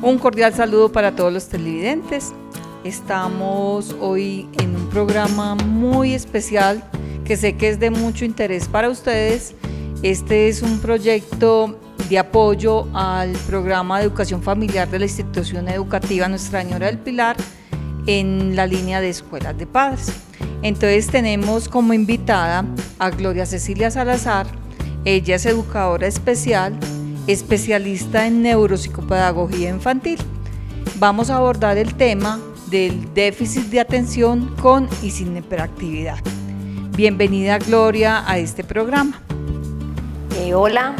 Un cordial saludo para todos los televidentes. Estamos hoy en un programa muy especial que sé que es de mucho interés para ustedes. Este es un proyecto de apoyo al programa de educación familiar de la institución educativa Nuestra Señora del Pilar en la línea de escuelas de padres. Entonces tenemos como invitada a Gloria Cecilia Salazar. Ella es educadora especial, especialista en neuropsicopedagogía infantil. Vamos a abordar el tema del déficit de atención con y sin hiperactividad. Bienvenida, Gloria, a este programa. Hola,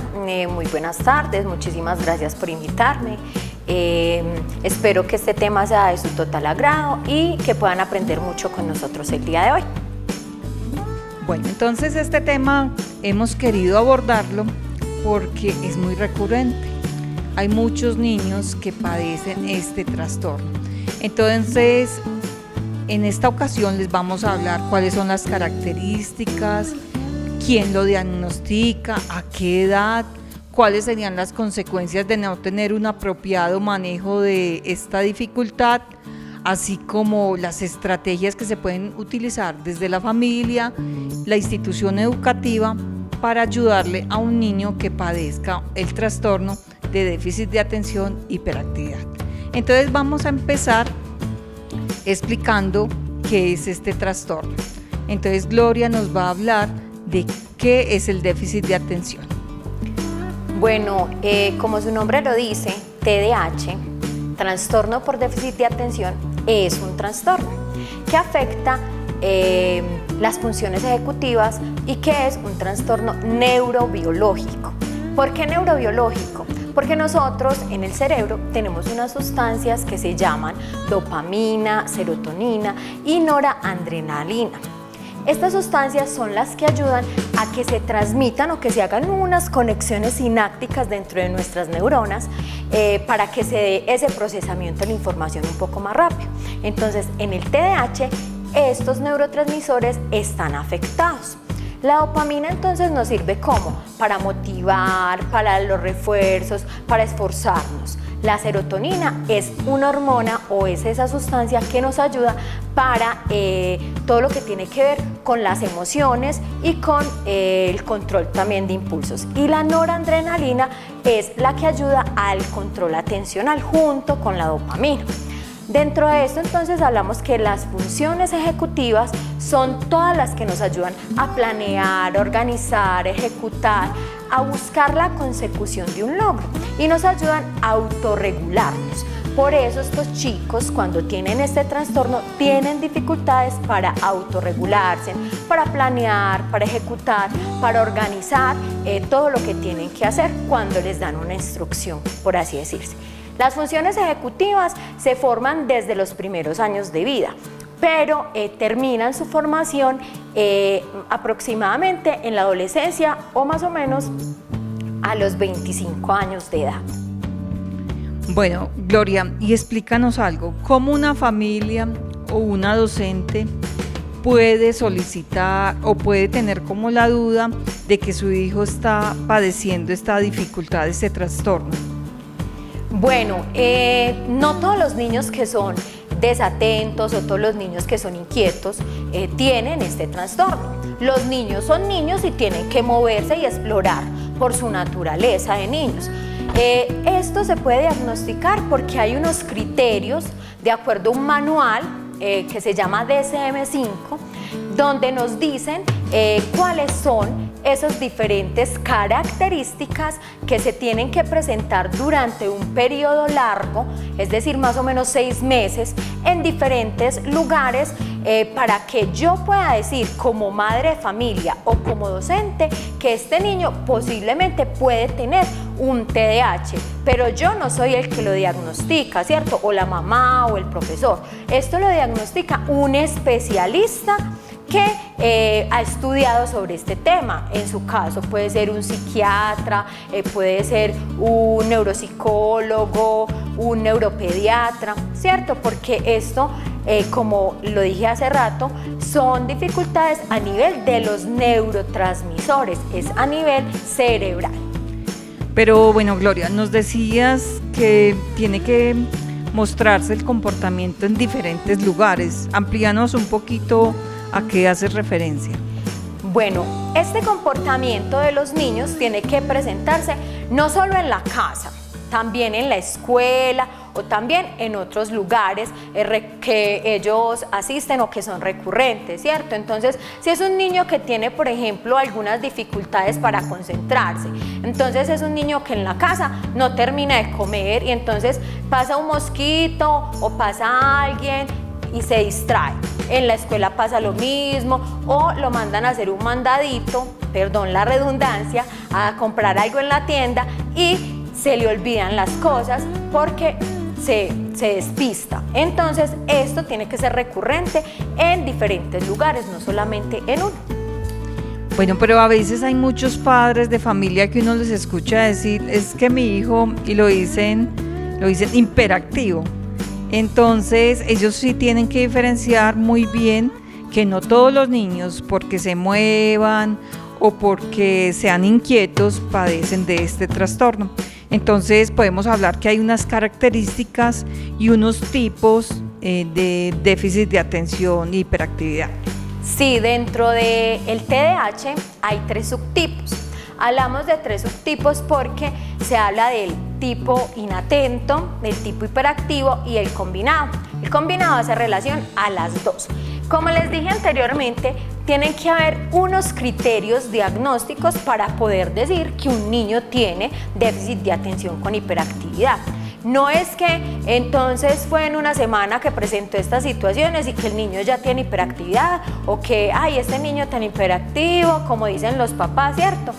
muy buenas tardes, muchísimas gracias por invitarme. Espero que este tema sea de su total agrado y que puedan aprender mucho con nosotros el día de hoy. Bueno, entonces este tema hemos querido abordarlo porque es muy recurrente. Hay muchos niños que padecen este trastorno. Entonces, en esta ocasión les vamos a hablar cuáles son las características, quién lo diagnostica, a qué edad, cuáles serían las consecuencias de no tener un apropiado manejo de esta dificultad, así como las estrategias que se pueden utilizar desde la familia, la institución educativa, para ayudarle a un niño que padezca el trastorno de déficit de atención hiperactividad. Entonces vamos a empezar explicando qué es este trastorno. Entonces Gloria nos va a hablar de qué es el déficit de atención. Bueno, como su nombre lo dice, TDAH, trastorno por déficit de atención, es un trastorno que afecta las funciones ejecutivas y que es un trastorno neurobiológico. ¿Por qué neurobiológico? Porque nosotros en el cerebro tenemos unas sustancias que se llaman dopamina, serotonina y noradrenalina. Estas sustancias son las que ayudan a que se transmitan o que se hagan unas conexiones sinápticas dentro de nuestras neuronas para que se dé ese procesamiento de la información un poco más rápido. Entonces, en el TDAH, estos neurotransmisores están afectados. La dopamina entonces nos sirve ¿cómo? Para motivar, para los refuerzos, para esforzarnos. La serotonina es una hormona o es esa sustancia que nos ayuda para todo lo que tiene que ver con las emociones y con el control también de impulsos. Y la noradrenalina es la que ayuda al control atencional junto con la dopamina. Dentro de esto entonces hablamos que las funciones ejecutivas son todas las que nos ayudan a planear, organizar, ejecutar, a buscar la consecución de un logro y nos ayudan a autorregularnos. Por eso estos chicos cuando tienen este trastorno tienen dificultades para autorregularse, para planear, para ejecutar, para organizar todo lo que tienen que hacer cuando les dan una instrucción, por así decirse. Las funciones ejecutivas se forman desde los primeros años de vida, pero terminan su formación aproximadamente en la adolescencia o más o menos a los 25 años de edad. Bueno, Gloria, y explícanos algo, ¿cómo una familia o una docente puede solicitar o puede tener como la duda de que su hijo está padeciendo esta dificultad, este trastorno? Bueno, no todos los niños que son desatentos o todos los niños que son inquietos tienen este trastorno. Los niños son niños y tienen que moverse y explorar por su naturaleza de niños. Esto se puede diagnosticar porque hay unos criterios de acuerdo a un manual que se llama DSM-5, donde nos dicen cuáles son esas diferentes características que se tienen que presentar durante un periodo largo, es decir, más o menos 6 meses, en diferentes lugares para que yo pueda decir como madre de familia o como docente que este niño posiblemente puede tener un TDAH, pero yo no soy el que lo diagnostica, ¿cierto? O la mamá o el profesor. Esto lo diagnostica un especialista que ha estudiado sobre este tema. En su caso puede ser un psiquiatra, puede ser un neuropsicólogo, un neuropediatra, ¿cierto? Porque esto, como lo dije hace rato, son dificultades a nivel de los neurotransmisores, es a nivel cerebral. Pero bueno, Gloria, nos decías que tiene que mostrarse el comportamiento en diferentes lugares. Amplíanos un poquito a qué haces referencia. Bueno, este comportamiento de los niños tiene que presentarse no solo en la casa, también en la escuela o también en otros lugares que ellos asisten o que son recurrentes, ¿cierto? Entonces, si es un niño que tiene, por ejemplo, algunas dificultades para concentrarse, entonces es un niño que en la casa no termina de comer y entonces pasa un mosquito o pasa alguien y se distrae. En la escuela pasa lo mismo o lo mandan a hacer un mandadito, perdón la redundancia, a comprar algo en la tienda y se le olvidan las cosas porque se despista. Entonces esto tiene que ser recurrente en diferentes lugares, no solamente en uno. Bueno, pero a veces hay muchos padres de familia que uno les escucha decir, es que mi hijo, y lo dicen hiperactivo. Entonces ellos sí tienen que diferenciar muy bien que no todos los niños, porque se muevan o porque sean inquietos, padecen de este trastorno. Entonces podemos hablar que hay unas características y unos tipos de déficit de atención y hiperactividad. Sí, dentro del TDAH hay 3 subtipos. Hablamos de 3 subtipos porque se habla del tipo inatento, del tipo hiperactivo y el combinado. El combinado hace relación a las 2. Como les dije anteriormente, tienen que haber unos criterios diagnósticos para poder decir que un niño tiene déficit de atención con hiperactividad. No es que entonces fue en una semana que presentó estas situaciones y que el niño ya tiene hiperactividad o que, ay, este niño tan hiperactivo, como dicen los papás, ¿cierto?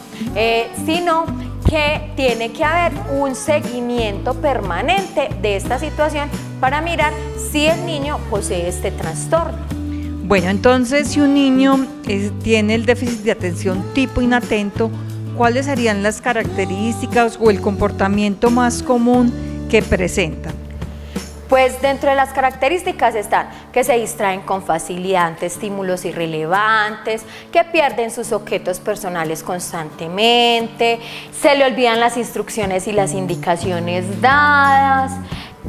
Sino que tiene que haber un seguimiento permanente de esta situación para mirar si el niño posee este trastorno. Bueno, entonces si un niño tiene el déficit de atención tipo inatento, ¿cuáles serían las características o el comportamiento más común que presentan? Pues dentro de las características están que se distraen con facilidad ante estímulos irrelevantes, que pierden sus objetos personales constantemente, se le olvidan las instrucciones y las indicaciones dadas,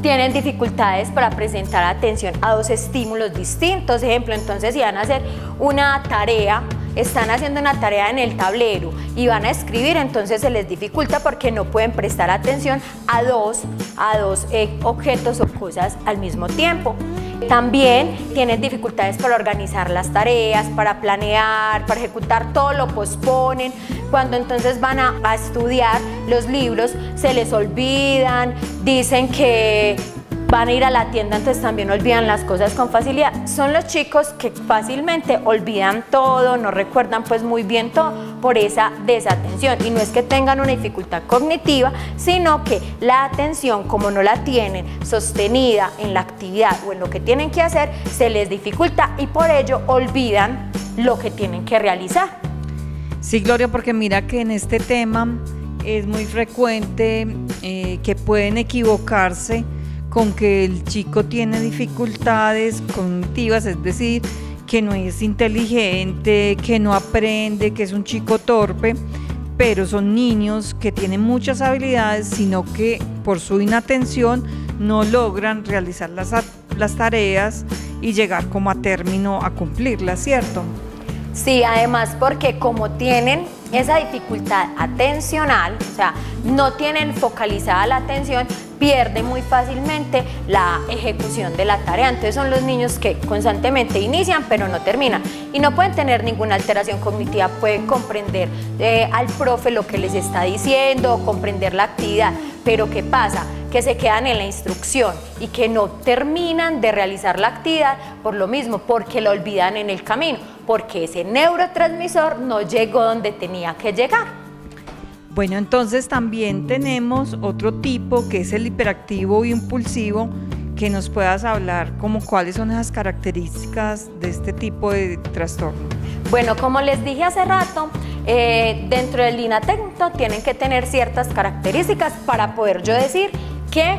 tienen dificultades para presentar atención a 2 estímulos distintos. Ejemplo, entonces si van a hacer una tarea, están haciendo una tarea en el tablero y van a escribir, entonces se les dificulta porque no pueden prestar atención a dos objetos o cosas al mismo tiempo. También tienen dificultades para organizar las tareas, para planear, para ejecutar, todo lo posponen. Cuando entonces van a estudiar los libros, se les olvidan, dicen que van a ir a la tienda, entonces también olvidan las cosas con facilidad. Son los chicos que fácilmente olvidan todo, no recuerdan pues muy bien todo por esa desatención. Y no es que tengan una dificultad cognitiva, sino que la atención, como no la tienen sostenida en la actividad o en lo que tienen que hacer, se les dificulta y por ello olvidan lo que tienen que realizar. Sí, Gloria, porque mira que en este tema es muy frecuente que pueden equivocarse con que el chico tiene dificultades cognitivas, es decir, que no es inteligente, que no aprende, que es un chico torpe, pero son niños que tienen muchas habilidades, sino que por su inatención no logran realizar las tareas y llegar como a término a cumplirlas, ¿cierto? Sí, además porque como tienen esa dificultad atencional, o sea, no tienen focalizada la atención, pierden muy fácilmente la ejecución de la tarea. Entonces son los niños que constantemente inician pero no terminan y no pueden tener ninguna alteración cognitiva, pueden comprender al profe lo que les está diciendo, comprender la actividad, pero ¿qué pasa? Que se quedan en la instrucción y que no terminan de realizar la actividad por lo mismo, porque lo olvidan en el camino, porque ese neurotransmisor no llegó donde tenía que llegar. Bueno, entonces también tenemos otro tipo que es el hiperactivo y impulsivo, que nos puedas hablar como cuáles son esas características de este tipo de trastorno. Bueno, como les dije hace rato, dentro del inatento tienen que tener ciertas características para poder yo decir que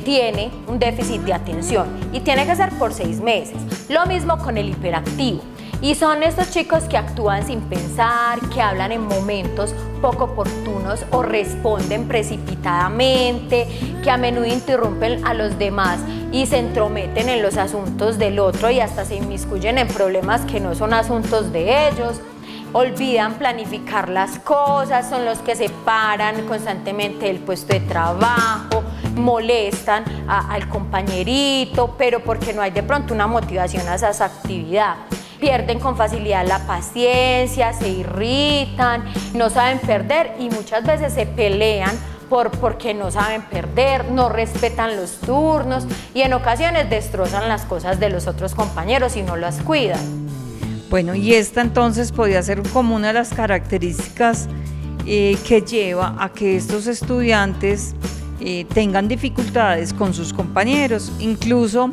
tiene un déficit de atención y tiene que ser por 6 meses. Lo mismo con el hiperactivo. Y son estos chicos que actúan sin pensar, que hablan en momentos poco oportunos o responden precipitadamente, que a menudo interrumpen a los demás y se entrometen en los asuntos del otro y hasta se inmiscuyen en problemas que no son asuntos de ellos. Olvidan planificar las cosas, son los que se paran constantemente del puesto de trabajo, molestan al compañerito, pero porque no hay de pronto una motivación a esa actividad. Pierden con facilidad la paciencia, se irritan, no saben perder y muchas veces se pelean porque no saben perder, no respetan los turnos y en ocasiones destrozan las cosas de los otros compañeros y no las cuidan. Bueno, y esta entonces podría ser como una de las características que lleva a que estos estudiantes tengan dificultades con sus compañeros. Incluso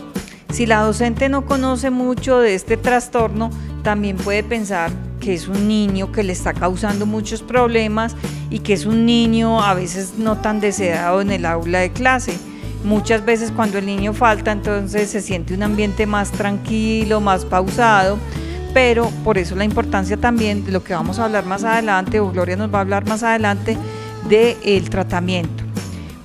si la docente no conoce mucho de este trastorno, también puede pensar que es un niño que le está causando muchos problemas y que es un niño a veces no tan deseado en el aula de clase. Muchas veces cuando el niño falta, entonces se siente un ambiente más tranquilo, más pausado, pero por eso la importancia también de lo que vamos a hablar más adelante, o Gloria nos va a hablar más adelante, del tratamiento.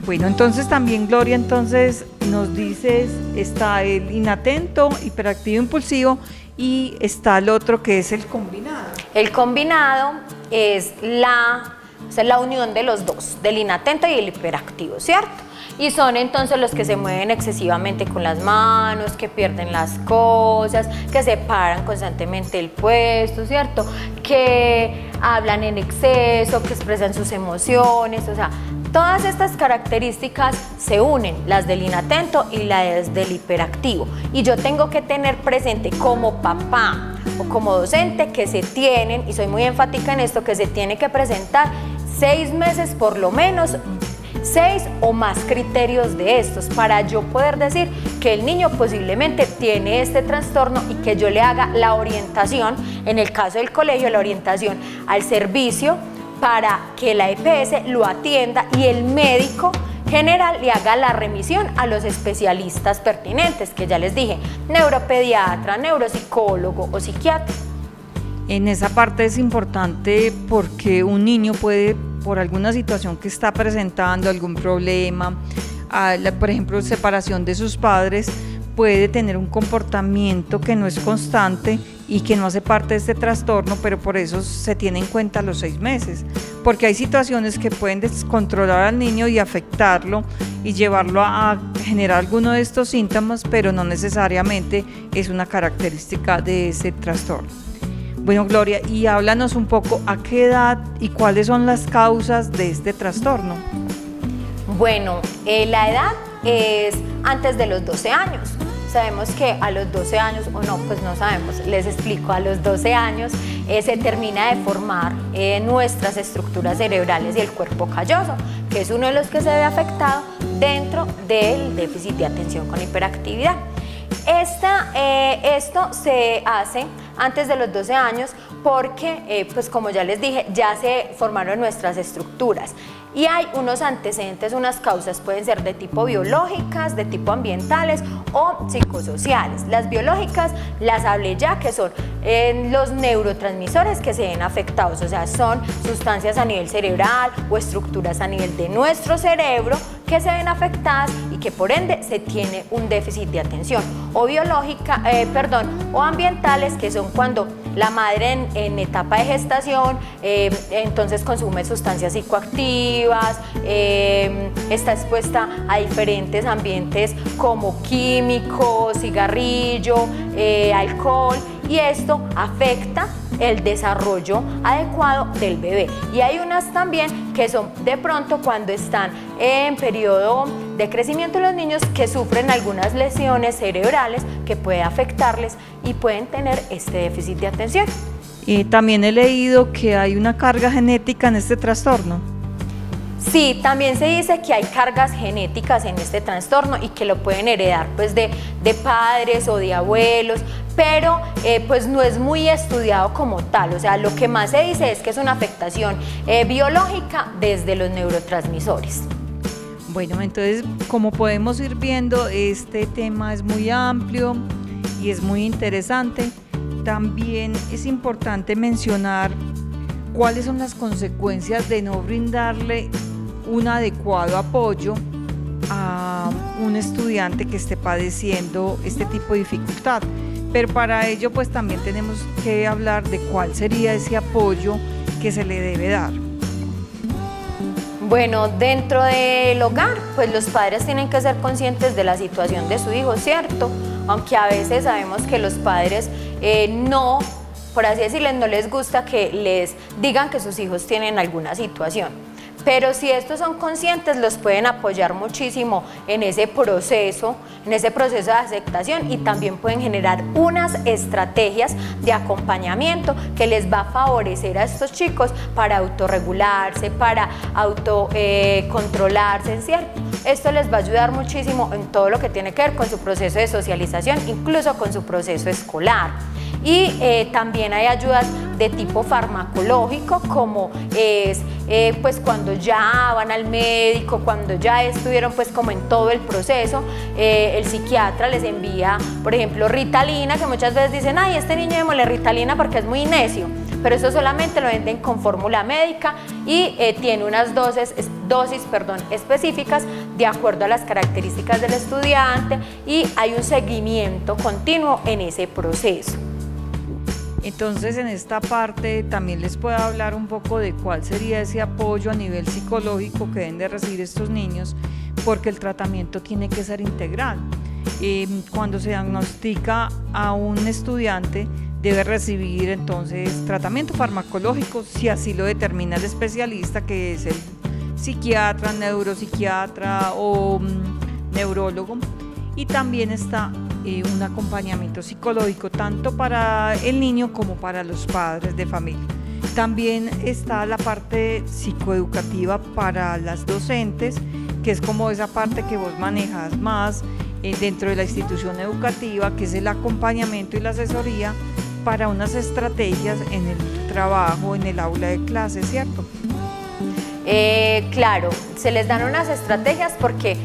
Bueno, entonces también Gloria, entonces nos dices, está el inatento, hiperactivo, impulsivo, y está el otro que es el combinado. El combinado es la unión de los dos, del inatento y el hiperactivo, ¿cierto? Y son entonces los que se mueven excesivamente con las manos, que pierden las cosas, que se paran constantemente del puesto, ¿cierto? Que hablan en exceso, que expresan sus emociones, o sea, todas estas características se unen, las del inatento y las del hiperactivo. Y yo tengo que tener presente como papá o como docente que se tienen, y soy muy enfática en esto, que se tiene que presentar 6 meses por lo menos, 6 o más criterios de estos para yo poder decir que el niño posiblemente tiene este trastorno y que yo le haga la orientación, en el caso del colegio, la orientación al servicio para que la EPS lo atienda y el médico general le haga la remisión a los especialistas pertinentes, que ya les dije, neuropediatra, neuropsicólogo o psiquiatra. En esa parte es importante porque un niño puede, por alguna situación que está presentando, algún problema, por ejemplo, separación de sus padres, puede tener un comportamiento que no es constante y que no hace parte de este trastorno, pero por eso se tiene en cuenta los 6 meses, porque hay situaciones que pueden descontrolar al niño y afectarlo y llevarlo a generar alguno de estos síntomas, pero no necesariamente es una característica de ese trastorno. Bueno, Gloria, y háblanos un poco a qué edad y cuáles son las causas de este trastorno. Bueno, la edad es antes de los 12 años. Sabemos que a los 12 años, o no, pues no sabemos, les explico, a los 12 años se termina de formar nuestras estructuras cerebrales y el cuerpo calloso, que es uno de los que se ve afectado dentro del déficit de atención con hiperactividad. Esto se hace antes de los 12 años porque, pues como ya les dije, ya se formaron nuestras estructuras y hay unos antecedentes, unas causas, pueden ser de tipo biológicas, de tipo ambientales o psicosociales. Las biológicas las hablé ya, que son los neurotransmisores que se ven afectados, o sea, son sustancias a nivel cerebral o estructuras a nivel de nuestro cerebro que se ven afectadas y que por ende se tiene un déficit de atención, o o ambientales, que son cuando la madre en etapa de gestación entonces consume sustancias psicoactivas, está expuesta a diferentes ambientes como químicos, cigarrillo, alcohol, y esto afecta el desarrollo adecuado del bebé. Y hay unas también que son de pronto cuando están en periodo de crecimiento de los niños, que sufren algunas lesiones cerebrales que puede afectarles y pueden tener este déficit de atención. También he leído que hay una carga genética en este trastorno. Sí, también se dice que hay cargas genéticas en este trastorno y que lo pueden heredar pues de padres o de abuelos, pero pues no es muy estudiado como tal. O sea, lo que más se dice es que es una afectación biológica desde los neurotransmisores. Bueno, entonces, como podemos ir viendo, este tema es muy amplio y es muy interesante, también es importante mencionar cuáles son las consecuencias de no brindarle un adecuado apoyo a un estudiante que esté padeciendo este tipo de dificultad. Pero para ello pues también tenemos que hablar de cuál sería ese apoyo que se le debe dar. Bueno, dentro del hogar, pues los padres tienen que ser conscientes de la situación de su hijo, ¿cierto? Aunque a veces sabemos que los padres no, por así decirlo, no les gusta que les digan que sus hijos tienen alguna situación. Pero si estos son conscientes, los pueden apoyar muchísimo en ese proceso de aceptación, y también pueden generar unas estrategias de acompañamiento que les va a favorecer a estos chicos para autorregularse, para autocontrolarse, ¿cierto? Esto les va a ayudar muchísimo en todo lo que tiene que ver con su proceso de socialización, incluso con su proceso escolar. Y también hay ayudas de tipo farmacológico, como es pues cuando ya van al médico, cuando ya estuvieron pues como en todo el proceso, el psiquiatra les envía, por ejemplo, Ritalina, que muchas veces dicen, ay, este niño démosle Ritalina porque es muy necio, pero eso solamente lo venden con fórmula médica y tiene unas dosis específicas de acuerdo a las características del estudiante, y hay un seguimiento continuo en ese proceso. Entonces, en esta parte también les puedo hablar un poco de cuál sería ese apoyo a nivel psicológico que deben de recibir estos niños, porque el tratamiento tiene que ser integral. Cuando se diagnostica a un estudiante, debe recibir entonces tratamiento farmacológico, si así lo determina el especialista, que es el psiquiatra, neuropsiquiatra o neurólogo, y también está un acompañamiento psicológico tanto para el niño como para los padres de familia. También está la parte psicoeducativa para las docentes, que es como esa parte que vos manejas más dentro de la institución educativa, que es el acompañamiento y la asesoría para unas estrategias en el trabajo, en el aula de clase, ¿cierto? Claro, se les dan unas estrategias porque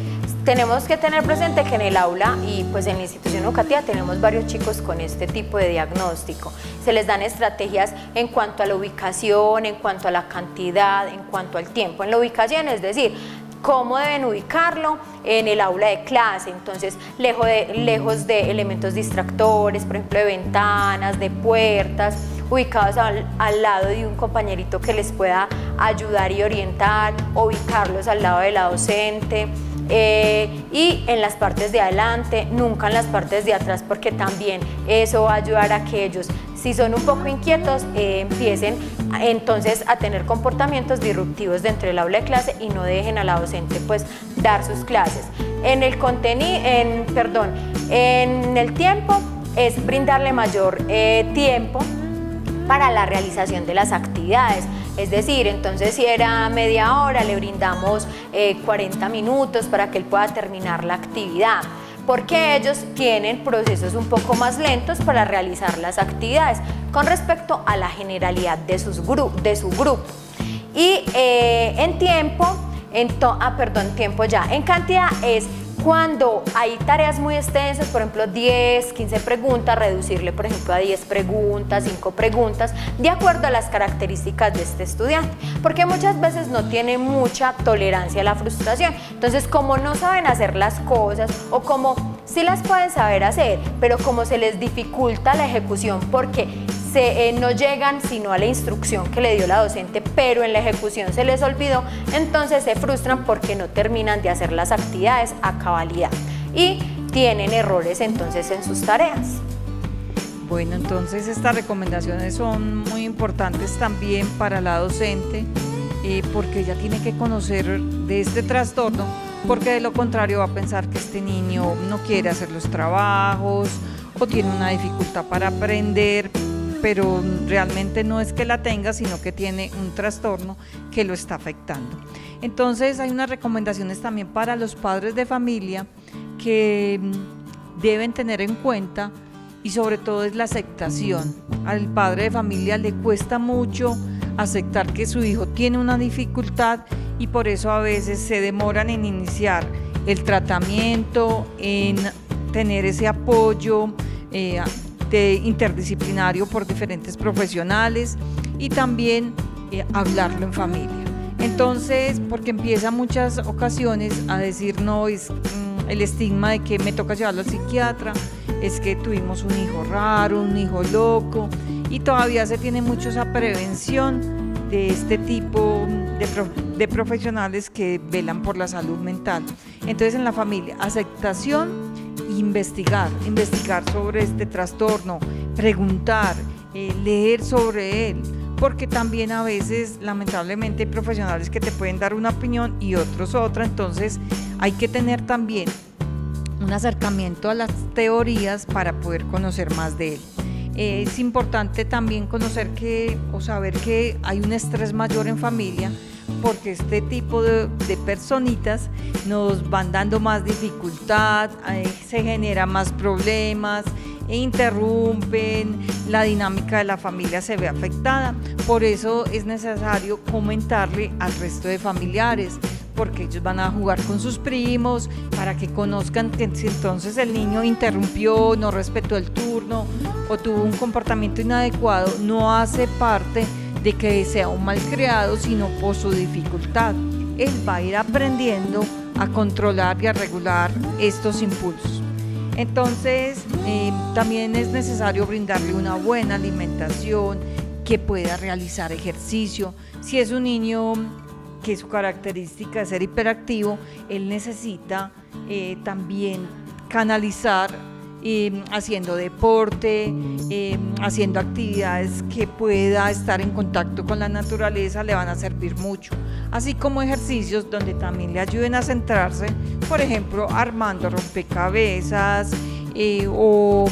tenemos que tener presente que en el aula y pues en la institución educativa tenemos varios chicos con este tipo de diagnóstico. Se les dan estrategias en cuanto a la ubicación, en cuanto a la cantidad, en cuanto al tiempo. En la ubicación, es decir, cómo deben ubicarlo en el aula de clase, entonces lejos de elementos distractores, por ejemplo de ventanas, de puertas, ubicados al lado de un compañerito que les pueda ayudar y orientar, ubicarlos al lado de la docente. Y en las partes de adelante, nunca en las partes de atrás, porque también eso va a ayudar a que ellos, si son un poco inquietos, empiecen entonces a tener comportamientos disruptivos dentro del aula de clase y no dejen a la docente pues dar sus clases. En el tiempo es brindarle mayor tiempo para la realización de las actividades. Es decir, entonces si era media hora, le brindamos 40 minutos para que él pueda terminar la actividad, porque ellos tienen procesos un poco más lentos para realizar las actividades con respecto a la generalidad de su grupo. Y en cantidad es cuando hay tareas muy extensas, por ejemplo 10, 15 preguntas, reducirle por ejemplo a 10 preguntas, 5 preguntas, de acuerdo a las características de este estudiante, porque muchas veces no tiene mucha tolerancia a la frustración. Entonces, como no saben hacer las cosas, o como sí las pueden saber hacer, pero como se les dificulta la ejecución porque no llegan sino a la instrucción que le dio la docente, pero en la ejecución se les olvidó, entonces se frustran porque no terminan de hacer las actividades a cabalidad y tienen errores entonces en sus tareas. Bueno, entonces estas recomendaciones son muy importantes también para la docente, porque ella tiene que conocer de este trastorno, porque de lo contrario va a pensar que este niño no quiere hacer los trabajos o tiene una dificultad para aprender, pero realmente no es que la tenga, sino que tiene un trastorno que lo está afectando. Entonces hay unas recomendaciones también para los padres de familia que deben tener en cuenta, y sobre todo es la aceptación. Al padre de familia le cuesta mucho aceptar que su hijo tiene una dificultad, y por eso a veces se demoran en iniciar el tratamiento, en tener ese apoyo interdisciplinario por diferentes profesionales y también hablarlo en familia. Entonces, porque empieza muchas ocasiones a decir no, es el estigma de que me toca llevarlo al psiquiatra, es que tuvimos un hijo raro, un hijo loco, y todavía se tiene mucho esa prevención de este tipo de profesionales que velan por la salud mental. Entonces, en la familia, aceptación e investigar sobre este trastorno, preguntar, leer sobre él, porque también a veces lamentablemente hay profesionales que te pueden dar una opinión y otros otra, entonces hay que tener también un acercamiento a las teorías para poder conocer más de él. Es importante también conocer o saber que hay un estrés mayor en familia, porque este tipo de personitas nos van dando más dificultad, se generan más problemas, interrumpen, la dinámica de la familia se ve afectada. Por eso es necesario comentarle al resto de familiares, porque ellos van a jugar con sus primos para que conozcan que si entonces el niño interrumpió, no respetó el turno o tuvo un comportamiento inadecuado, no hace parte de que sea un malcriado, sino por su dificultad. Él va a ir aprendiendo a controlar y a regular estos impulsos. Entonces, también es necesario brindarle una buena alimentación, que pueda realizar ejercicio. Si es un niño que su característica es ser hiperactivo, él necesita también canalizar haciendo deporte, haciendo actividades que pueda estar en contacto con la naturaleza, le van a servir mucho, así como ejercicios donde también le ayuden a centrarse, por ejemplo armando rompecabezas o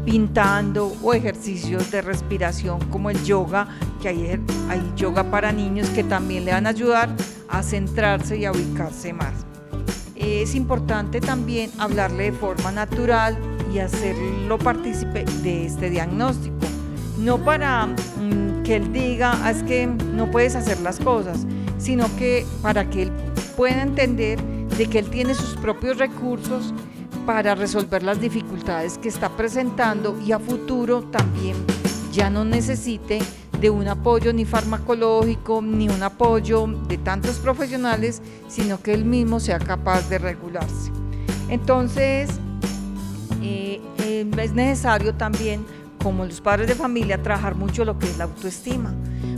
pintando, o ejercicios de respiración como el yoga, que hay yoga para niños que también le van a ayudar a centrarse y a ubicarse más. Es importante también hablarle de forma natural y hacerlo partícipe de este diagnóstico, no para que él diga es que no puedes hacer las cosas, sino que para que él pueda entender de que él tiene sus propios recursos para resolver las dificultades que está presentando y a futuro también ya no necesite de un apoyo ni farmacológico ni un apoyo de tantos profesionales, sino que él mismo sea capaz de regularse. Entonces es necesario también, como los padres de familia, trabajar mucho lo que es la autoestima,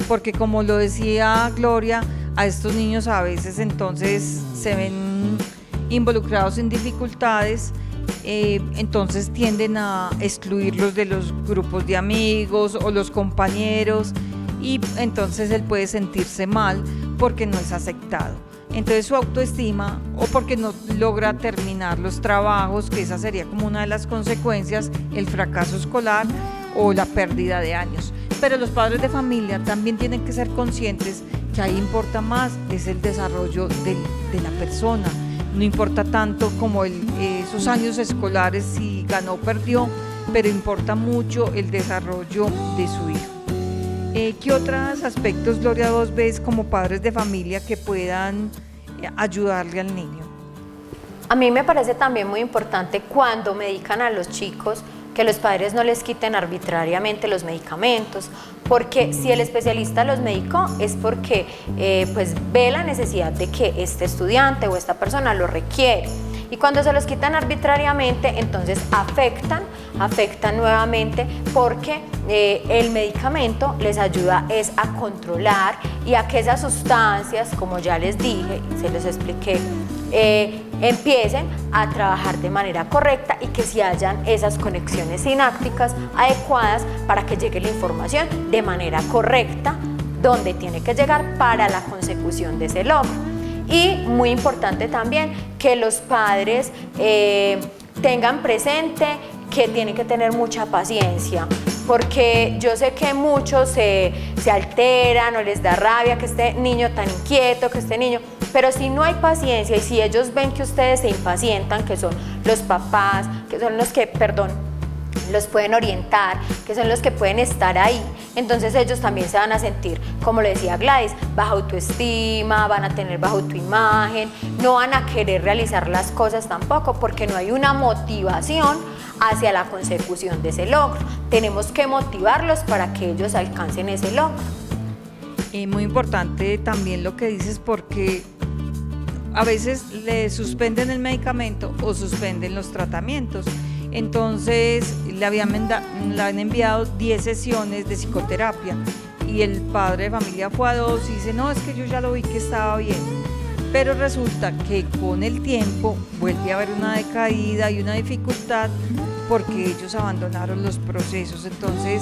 porque como lo decía Gloria, a estos niños a veces entonces se ven involucrados en dificultades, entonces tienden a excluirlos de los grupos de amigos o los compañeros, y entonces él puede sentirse mal porque no es aceptado. Entonces su autoestima, o porque no logra terminar los trabajos, que esa sería como una de las consecuencias, el fracaso escolar o la pérdida de años. Pero los padres de familia también tienen que ser conscientes que ahí importa más es el desarrollo de la persona. No importa tanto como esos años escolares, si ganó o perdió, pero importa mucho el desarrollo de su hijo. ¿Qué otros aspectos, Gloria, vos ves como padres de familia que puedan ayudarle al niño? A mí me parece también muy importante cuando medican a los chicos que los padres no les quiten arbitrariamente los medicamentos, porque si el especialista los medicó es porque pues ve la necesidad de que este estudiante o esta persona lo requiere. Y cuando se los quitan arbitrariamente, entonces afectan nuevamente, porque el medicamento les ayuda es a controlar y a que esas sustancias, como ya les dije y se los expliqué, empiecen a trabajar de manera correcta y que se hayan esas conexiones sinápticas adecuadas para que llegue la información de manera correcta donde tiene que llegar para la consecución de ese logro. Y muy importante también que los padres tengan presente que tienen que tener mucha paciencia, porque yo sé que muchos se alteran o les da rabia que este niño tan inquieto, que este niño, pero si no hay paciencia y si ellos ven que ustedes se impacientan, que son los papás, que son los que, los pueden orientar, que son los que pueden estar ahí, entonces ellos también se van a sentir, como le decía Gladys, baja autoestima, van a tener baja autoimagen, no van a querer realizar las cosas tampoco porque no hay una motivación hacia la consecución de ese logro. Tenemos que motivarlos para que ellos alcancen ese logro. Y muy importante también lo que dices, porque a veces le suspenden el medicamento o suspenden los tratamientos. Entonces le han enviado 10 sesiones de psicoterapia y el padre de familia fue a 2 y dice, no, es que yo ya lo vi que estaba bien. Pero resulta que con el tiempo vuelve a haber una decaída y una dificultad porque ellos abandonaron los procesos. Entonces,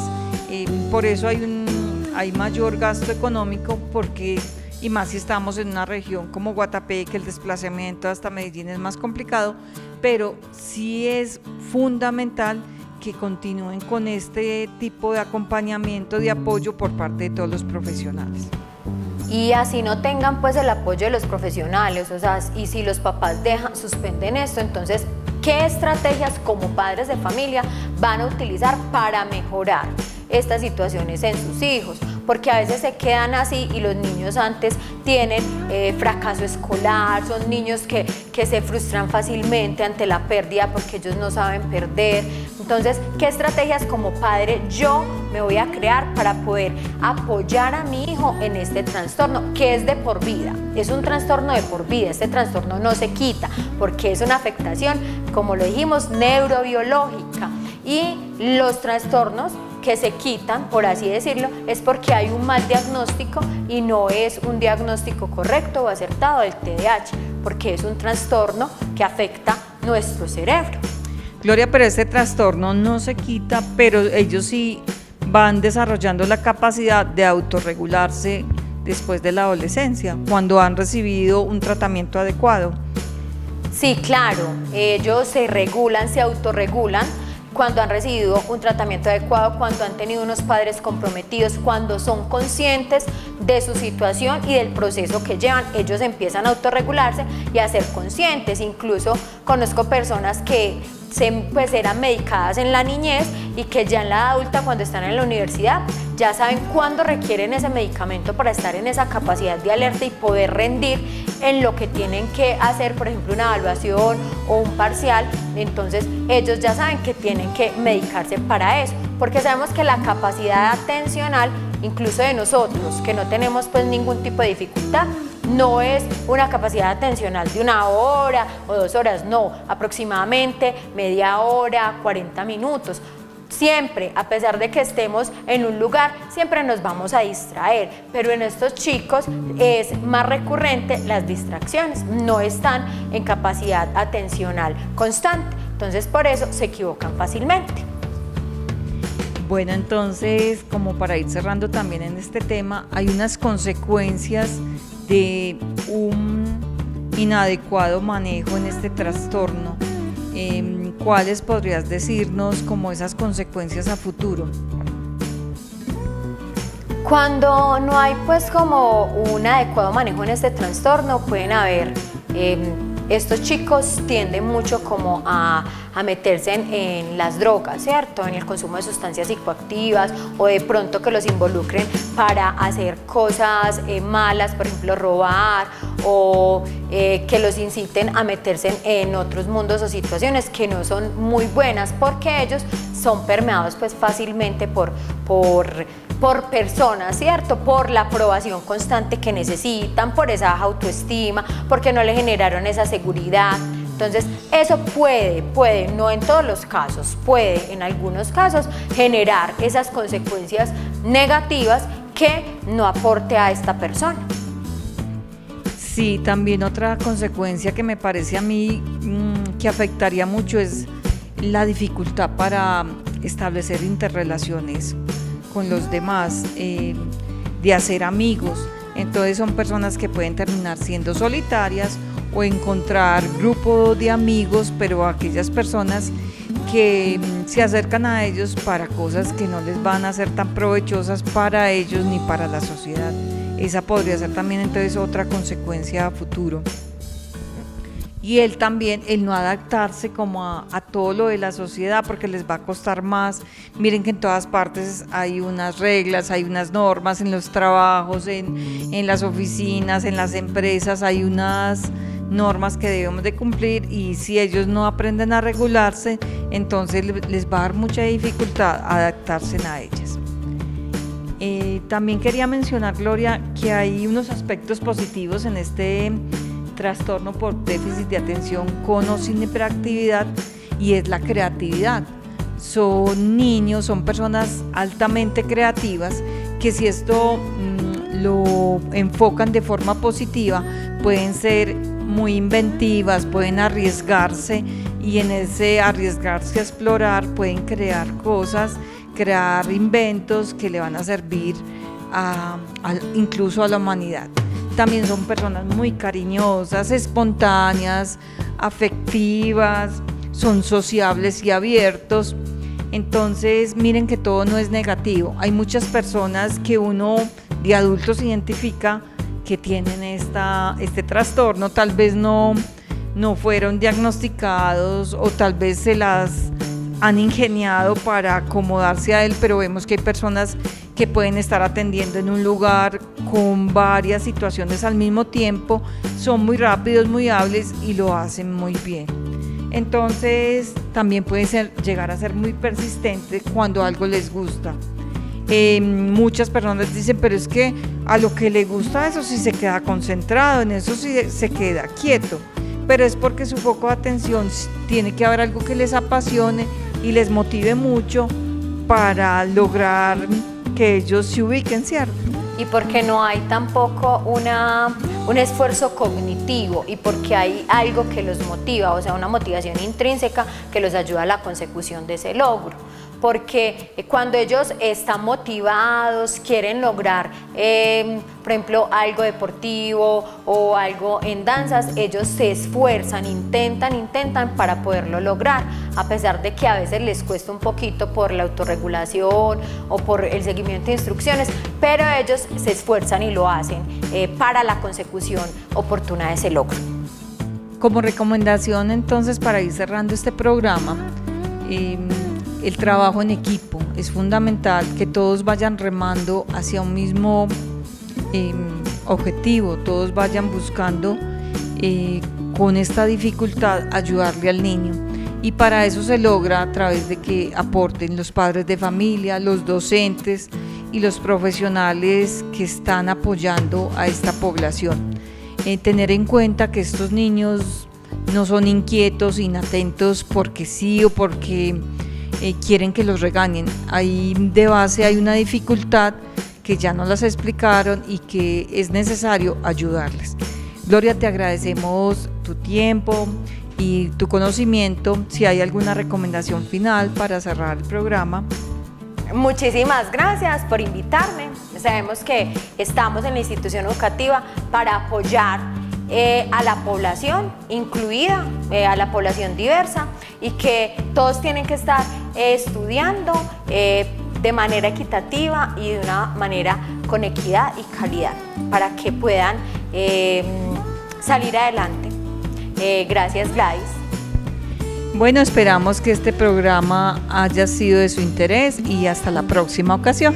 por eso hay mayor gasto económico, porque, y más si estamos en una región como Guatapé, que el desplazamiento hasta Medellín es más complicado, pero sí es fundamental que continúen con este tipo de acompañamiento, de apoyo por parte de todos los profesionales. Y así no tengan pues el apoyo de los profesionales, o sea, y si los papás suspenden esto, entonces, ¿qué estrategias como padres de familia van a utilizar para mejorar estas situaciones en sus hijos? Porque a veces se quedan así y los niños antes tienen fracaso escolar, son niños que se frustran fácilmente ante la pérdida porque ellos no saben perder. Entonces, ¿qué estrategias como padre yo me voy a crear para poder apoyar a mi hijo en este trastorno que es de por vida? Es un trastorno de por vida, este trastorno no se quita porque es una afectación, como lo dijimos, neurobiológica, y los trastornos que se quitan, por así decirlo, es porque hay un mal diagnóstico y no es un diagnóstico correcto o acertado del TDAH, porque es un trastorno que afecta nuestro cerebro. Gloria, pero este trastorno no se quita, pero ellos sí van desarrollando la capacidad de autorregularse después de la adolescencia, cuando han recibido un tratamiento adecuado. Sí, claro, ellos se regulan, se autorregulan cuando han recibido un tratamiento adecuado, cuando han tenido unos padres comprometidos, cuando son conscientes de su situación y del proceso que llevan, ellos empiezan a autorregularse y a ser conscientes. Incluso conozco personas que eran medicadas en la niñez y que ya en la edad adulta, cuando están en la universidad, ya saben cuándo requieren ese medicamento para estar en esa capacidad de alerta y poder rendir en lo que tienen que hacer, por ejemplo, una evaluación o un parcial. Entonces ellos ya saben que tienen que medicarse para eso, porque sabemos que la capacidad atencional, incluso de nosotros, que no tenemos pues ningún tipo de dificultad, no es una capacidad atencional de 1 hora o 2 horas, no, aproximadamente media hora, 40 minutos. Siempre, a pesar de que estemos en un lugar, siempre nos vamos a distraer, pero en estos chicos es más recurrente las distracciones, no están en capacidad atencional constante, entonces por eso se equivocan fácilmente. Bueno, entonces, como para ir cerrando también en este tema, hay unas consecuencias de un inadecuado manejo en este trastorno. ¿Cuáles podrías decirnos como esas consecuencias a futuro? Cuando no hay pues como un adecuado manejo en este trastorno, pueden haber, estos chicos tienden mucho como a meterse en las drogas, ¿cierto? En el consumo de sustancias psicoactivas, o de pronto que los involucren para hacer cosas malas, por ejemplo robar, o que los inciten a meterse en otros mundos o situaciones que no son muy buenas, porque ellos son permeados pues fácilmente por personas, ¿cierto? Por la aprobación constante que necesitan, por esa baja autoestima, porque no le generaron esa seguridad. Entonces, eso puede, no en todos los casos, puede en algunos casos generar esas consecuencias negativas que no aporte a esta persona. Sí, también otra consecuencia que me parece a mí que afectaría mucho es la dificultad para establecer interrelaciones con los demás, de hacer amigos. Entonces son personas que pueden terminar siendo solitarias o encontrar grupo de amigos, pero aquellas personas que se acercan a ellos para cosas que no les van a ser tan provechosas para ellos ni para la sociedad. Esa podría ser también entonces otra consecuencia a futuro. y él también, el no adaptarse como a todo lo de la sociedad, porque les va a costar más. Miren que en todas partes hay unas reglas, hay unas normas en los trabajos, en las oficinas, en las empresas, hay unas normas que debemos de cumplir, y si ellos no aprenden a regularse, entonces les va a dar mucha dificultad adaptarse a ellas. También quería mencionar, Gloria, que hay unos aspectos positivos en este trastorno por déficit de atención con o sin hiperactividad, y es la creatividad. Son niños, son personas altamente creativas que, si esto lo enfocan de forma positiva, pueden ser muy inventivas, pueden arriesgarse, y en ese arriesgarse a explorar pueden crear cosas, crear inventos que le van a servir incluso a la humanidad. También son personas muy cariñosas, espontáneas, afectivas, son sociables y abiertos. Entonces, miren que todo no es negativo. Hay muchas personas que uno de adultos identifica que tienen este trastorno, tal vez no fueron diagnosticados, o tal vez se las han ingeniado para acomodarse a él, pero vemos que hay personas que pueden estar atendiendo en un lugar con varias situaciones al mismo tiempo, son muy rápidos, muy hábiles y lo hacen muy bien. Entonces también puede llegar a ser muy persistente cuando algo les gusta. Muchas personas dicen, pero es que a lo que le gusta, eso sí se queda concentrado, en eso sí se queda quieto, pero es porque su foco de atención tiene que haber algo que les apasione y les motive mucho para lograr que ellos se ubiquen, ¿cierto? Y porque no hay tampoco un esfuerzo cognitivo, y porque hay algo que los motiva, o sea, una motivación intrínseca que los ayuda a la consecución de ese logro. Porque cuando ellos están motivados, quieren lograr, por ejemplo, algo deportivo o algo en danzas, ellos se esfuerzan, intentan para poderlo lograr, a pesar de que a veces les cuesta un poquito por la autorregulación o por el seguimiento de instrucciones, pero ellos se esfuerzan y lo hacen para la consecución oportuna de ese logro. Como recomendación, entonces, para ir cerrando este programa, el trabajo en equipo es fundamental, que todos vayan remando hacia un mismo objetivo, todos vayan buscando con esta dificultad ayudarle al niño, y para eso se logra a través de que aporten los padres de familia, los docentes y los profesionales que están apoyando a esta población. Tener en cuenta que estos niños no son inquietos, inatentos porque sí o porque quieren que los regañen. Ahí de base hay una dificultad que ya nos las explicaron y que es necesario ayudarles. Gloria, te agradecemos tu tiempo y tu conocimiento. Si hay alguna recomendación final para cerrar el programa. Muchísimas gracias por invitarme. Sabemos que estamos en la institución educativa para apoyar a la población incluida, a la población diversa, y que todos tienen que estar estudiando de manera equitativa y de una manera con equidad y calidad para que puedan salir adelante. Gracias, Gladys. Bueno, esperamos que este programa haya sido de su interés, y hasta la próxima ocasión.